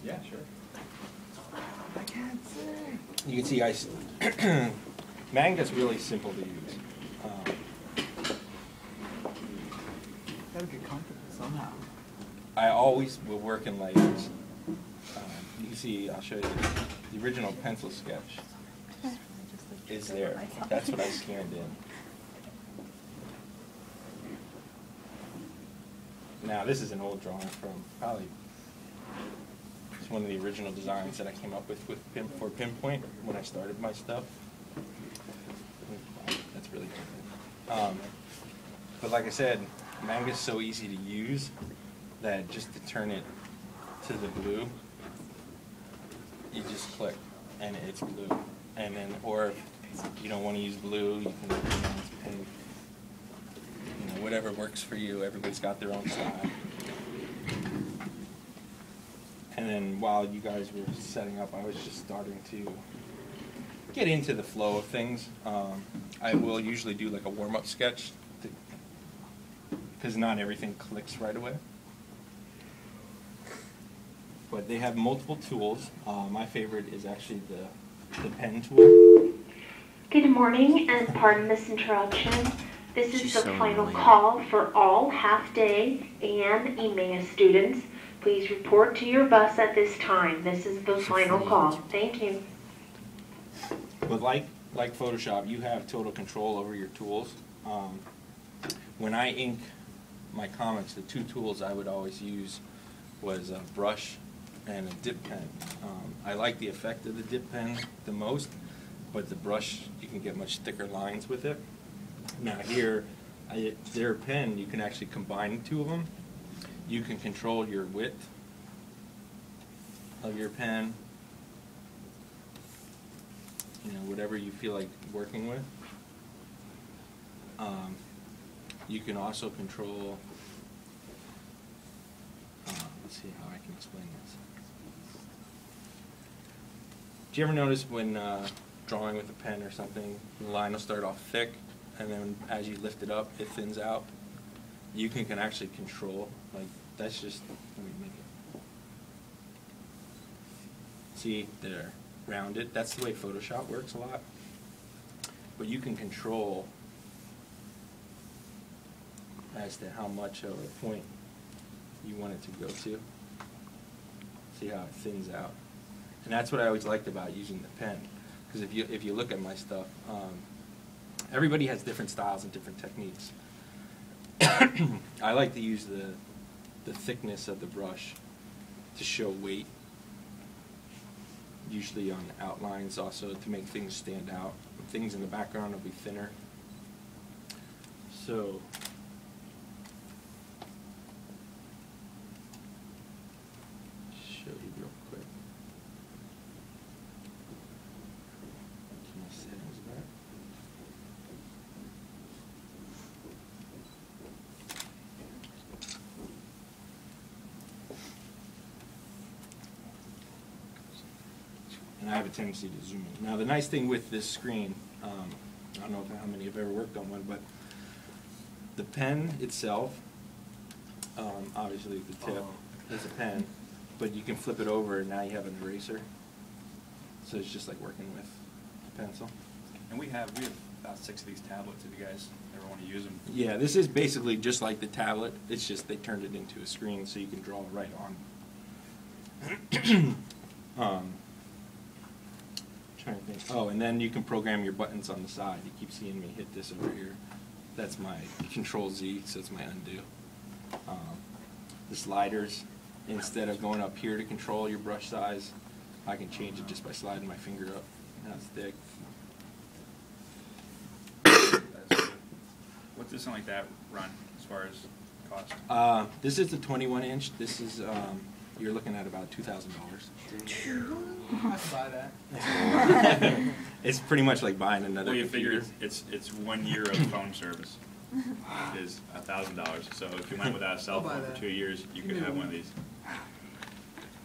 Yeah, sure. I can't see. You can see Manga's really simple to use. Gotta get comfortable somehow. I always will work in layers. You can see, I'll show you the original pencil sketch is there. That's what I scanned in. Now this is an old drawing from probably, it's one of the original designs that I came up with for Pinpoint when I started my stuff. That's really good. But like I said, Manga's so easy to use that just to turn it to the blue, you just click and it's blue. And then, or if you don't want to use blue, you can use pink. You know, whatever works for you. Everybody's got their own style. And then while you guys were setting up, I was just starting to get into the flow of things. I will usually do like a warm-up sketch because not everything clicks right away. But they have multiple tools. My favorite is actually the pen tool. Good morning, and pardon this interruption. This is the final call for all half-day and EMEA students. Please report to your bus at this time. This is the final call. Thank you. But like Photoshop, you have total control over your tools. When I ink my comics, the two tools I would always use was a brush and a dip pen. I like the effect of the dip pen the most, but the brush, you can get much thicker lines with it. Now here, their pen, you can actually combine two of them. You can control your width of your pen, you know, whatever you feel like working with. You can also control, let's see how I can explain this. Do you ever notice when drawing with a pen or something, the line will start off thick, and then as you lift it up, it thins out? You can actually control, like, that's just, let me make it. See, they're rounded. That's the way Photoshop works a lot. But you can control as to how much of a point you want it to go to. See how it thins out. And that's what I always liked about using the pen. Because if you look at my stuff, everybody has different styles and different techniques. I like to use the thickness of the brush to show weight, usually on outlines also to make things stand out. Things in the background will be thinner. So, show you real quick. My settings back. And I have a tendency to zoom in. Now the nice thing with this screen, I don't know how many have ever worked on one, but the pen itself, obviously the tip is a pen, but you can flip it over and now you have an eraser. So it's just like working with a pencil. And we have about 6 of these tablets if you guys ever want to use them. Yeah, this is basically just like the tablet. It's just they turned it into a screen so you can draw right on. Trying to think. Oh, and then you can program your buttons on the side. You keep seeing me hit this over here. That's my Control Z, so it's my undo. The sliders, instead of going up here to control your brush size, I can change it just by sliding my finger up. Now it's thick. What's this something like that run as far as cost? This is the 21-inch. This is you're looking at about $2,000. I can buy that. It's pretty much like buying another. Well, you computer. figure it's 1 year of phone service is $1,000. So if you went without a cell phone for 2 years, you could have one of these.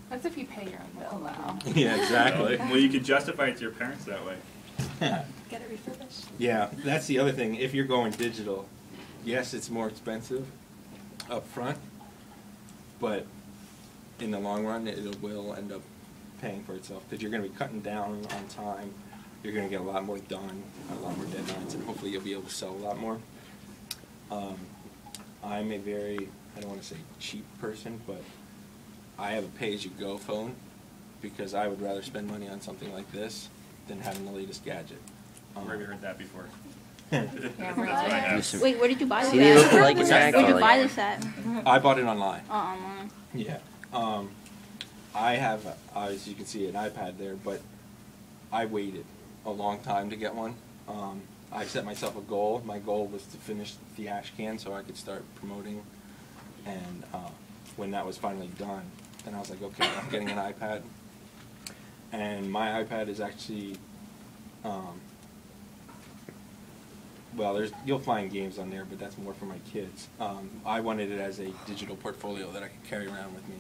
That's if you pay your own bill, though. Yeah, exactly. Well, you could justify it to your parents that way. Get it refurbished. Yeah, that's the other thing. If you're going digital, yes, it's more expensive up front, but in the long run, it will end up paying for itself, because you're gonna be cutting down on time, you're gonna get a lot more done, a lot more deadlines, and hopefully you'll be able to sell a lot more. I'm a very, I don't wanna say cheap person, but I have a pay-as-you-go phone, because I would rather spend money on something like this than having the latest gadget. I've already heard that before. Yeah, That's what I have. Wait, where did you buy this See, they look at? like a Where'd you collie. buy this at? I bought it online. Oh, online. Yeah. I have, as you can see, an iPad there, but I waited a long time to get one. I set myself a goal. My goal was to finish the Ash Can so I could start promoting. And when that was finally done, then I was like, okay, I'm getting an iPad. And my iPad is actually, well, you'll find games on there, but that's more for my kids. I wanted it as a digital portfolio that I could carry around with me.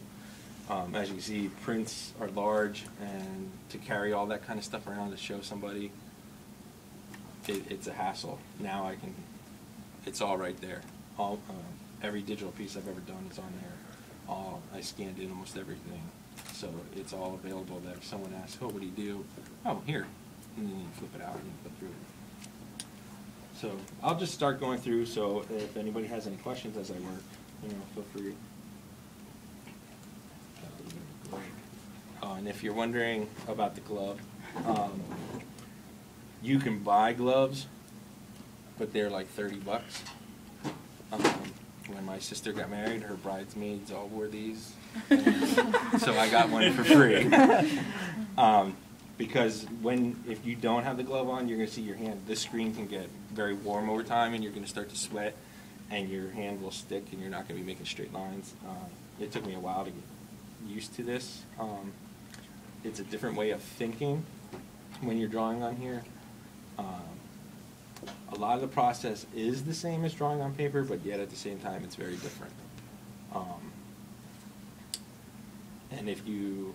As you can see, prints are large, and to carry all that kind of stuff around to show somebody, it's a hassle. Now it's all right there. Every digital piece I've ever done is on there. I scanned in almost everything. So it's all available that if someone asks, oh, what do you do? Oh, here. And then you flip it out and you flip through it. So I'll just start going through, so if anybody has any questions as I work, feel free. And if you're wondering about the glove, you can buy gloves, but they're like $30. When my sister got married, her bridesmaids all wore these, so I got one for free. Because if you don't have the glove on, you're going to see your hand. This screen can get very warm over time, and you're going to start to sweat, and your hand will stick, and you're not going to be making straight lines. It took me a while to get used to this. It's a different way of thinking when you're drawing on here. A lot of the process is the same as drawing on paper, but yet at the same time it's very different. And if you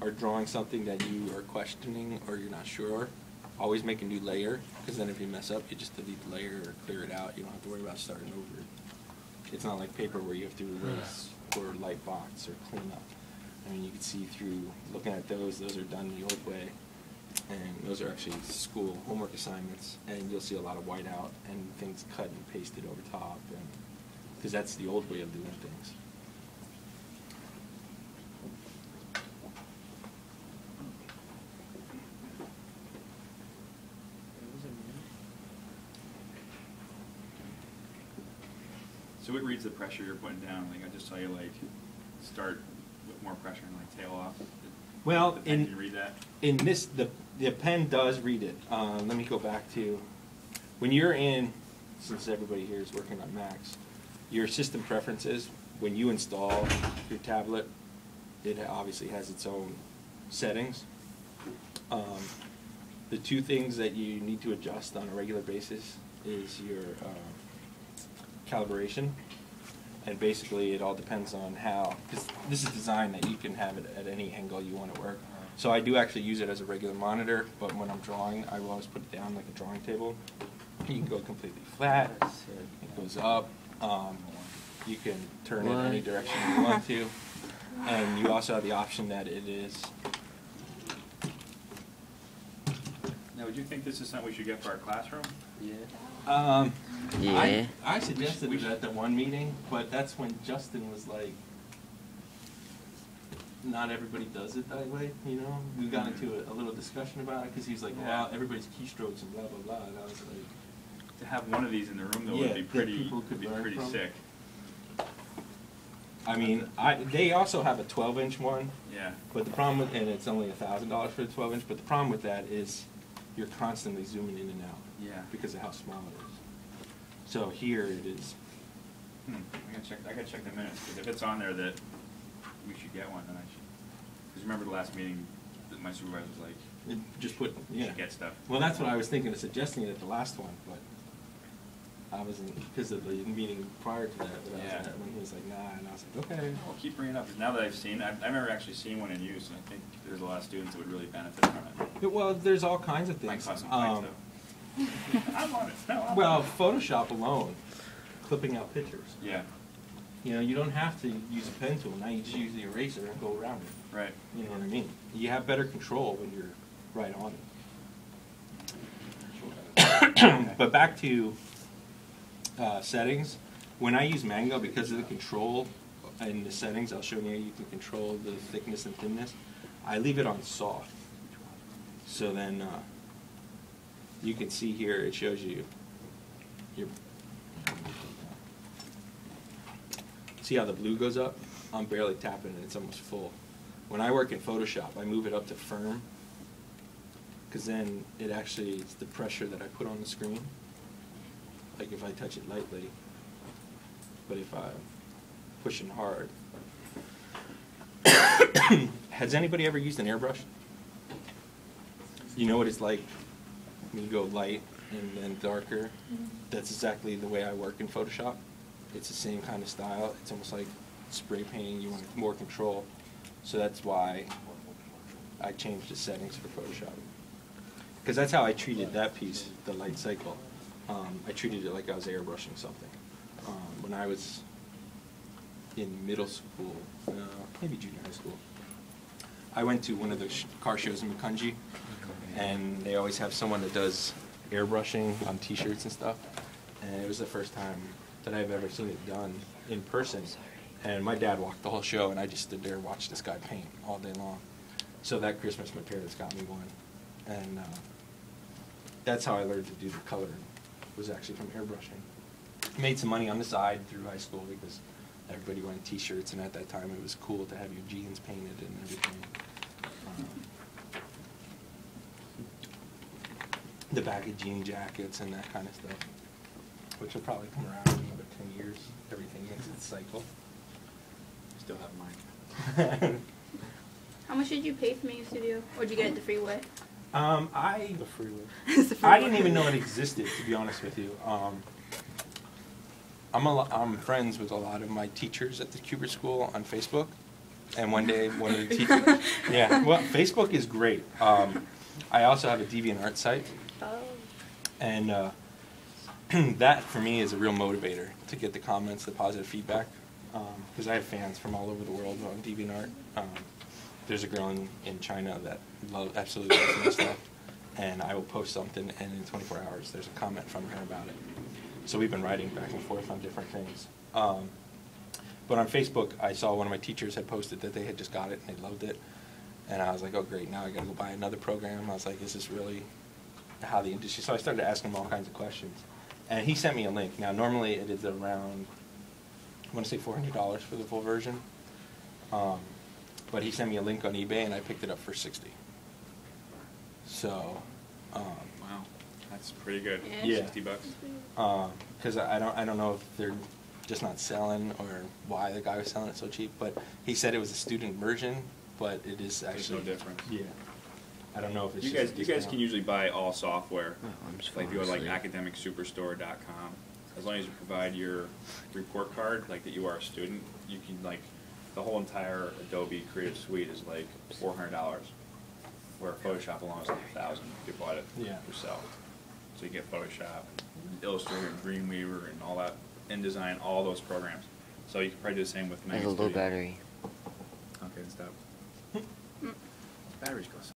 are drawing something that you are questioning or you're not sure, always make a new layer, because then if you mess up, you just delete the layer or clear it out. You don't have to worry about starting over. It's not like paper where you have to erase or light box or clean up. I mean, you can see through looking at those are done the old way. And those are actually school homework assignments, and you'll see a lot of whiteout and things cut and pasted over top, because that's the old way of doing things. So it reads the pressure you're putting down. Like I just saw you start with more pressure and tail off. Well, the pen can read that. In this, the pen does read it. Let me go back to when you're in, since everybody here is working on Macs, your system preferences. When you install your tablet, it obviously has its own settings. The two things that you need to adjust on a regular basis is your calibration. And basically, it all depends on how, because this is designed that you can have it at any angle you want to work. So I do actually use it as a regular monitor, but when I'm drawing, I will always put it down like a drawing table. You can go completely flat, it goes up, you can turn it any direction you want to, and you also have the option that it is. Now, would you think this is something we should get for our classroom? Yeah. Yeah. I suggested it at the one meeting, but that's when Justin was like, not everybody does it that way, We got into a little discussion about it, because he was like, well, everybody's keystrokes and blah, blah, blah, and I was like... To have one of these in the room, though, Yeah, would be that pretty, people could learn pretty from. sick. I mean, they also have a 12-inch one, Yeah. but the problem with, and it's only $1,000 for the 12-inch, but the problem with that is you're constantly zooming in and out. Yeah. Because of how small it is. So here it is. I gotta check the minutes, because if it's on there that we should get one, then I should. Because remember the last meeting, that my supervisor was like, Just put, you should get stuff. Well, that's what I was thinking of suggesting it at the last one, but I wasn't, because of the meeting prior to that, but I was at when he was like, nah, and I was like, okay. Well, keep bringing it up, 'cause now that I've seen, I've never actually seen one in use, and I think there's a lot of students that would really benefit from it. Well, there's all kinds of Might things. cause some fights, though. I'm on it. No, I'm Well, on it. Photoshop alone, clipping out pictures. Yeah. You know, you don't have to use a pen tool. Now you just use the eraser and go around it. Right. You know what I mean? You have better control when you're right on it. But back to settings. When I use Mango, because of the control in the settings, I'll show you how you can control the thickness and thinness. I leave it on soft. So then you can see here, it shows you your. See how the blue goes up? I'm barely tapping it, it's almost full. When I work in Photoshop, I move it up to firm, because then it actually, it's the pressure that I put on the screen. Like if I touch it lightly, but if I'm pushing hard. Has anybody ever used an airbrush? You know what it's like when you go light and then darker? That's exactly the way I work in Photoshop. It's the same kind of style. It's almost like spray painting. You want more control. So that's why I changed the settings for Photoshop. Because that's how I treated that piece, the light cycle. I treated it like I was airbrushing something. When I was in middle school, maybe junior high school, I went to one of the car shows in Makunji, and they always have someone that does airbrushing on T-shirts and stuff. And it was the first time that I've ever seen it done in person. And my dad walked the whole show, and I just stood there and watched this guy paint all day long. So that Christmas, my parents got me one. And that's how I learned to do the coloring, was actually from airbrushing. Made some money on the side through high school because everybody wanted T-shirts, and at that time it was cool to have your jeans painted and everything. The back of jean jackets and that kind of stuff, which will probably come around in another 10 years. Everything makes its cycle. Still have mine. How much did you pay for Mega Studio? Or did you get it the free way? The freeway. It's the free I way. didn't even know it existed, to be honest with you. I'm friends with a lot of my teachers at the Kubert School on Facebook, and one day one of the teachers. Yeah, well, Facebook is great. I also have a DeviantArt site, and that for me is a real motivator to get the comments, the positive feedback, because I have fans from all over the world on DeviantArt. There's a girl in China that absolutely loves my stuff, and I will post something, and in 24 hours there's a comment from her about it. So we've been writing back and forth on different things. But on Facebook, I saw one of my teachers had posted that they had just got it and they loved it. And I was like, oh great, now I gotta go buy another program. I was like, is this really how the industry? So I started asking him all kinds of questions. And he sent me a link. Now normally it is around, I wanna say $400 for the full version. But he sent me a link on eBay and I picked it up for $60. So, Wow, that's pretty good. Yeah. $60. because I don't know if they're just not selling or why the guy was selling it so cheap, but he said it was a student version, but it is There's actually no difference. Yeah, I don't know if it's You just guys, a you guys can discount. usually buy all software. Oh, I'm just Like if you go to like falling asleep. academicsuperstore.com, as long as you provide your report card, like that you are a student, you can like, the whole entire Adobe Creative Suite is like $400, where Photoshop alone is like $1,000 if you bought it Yeah. yourself. So you get Photoshop, Illustrator, Dreamweaver, and all that, InDesign, all those programs. So you can probably do the same with I have Mega a low Studio. battery. Okay, stop. Batteries go.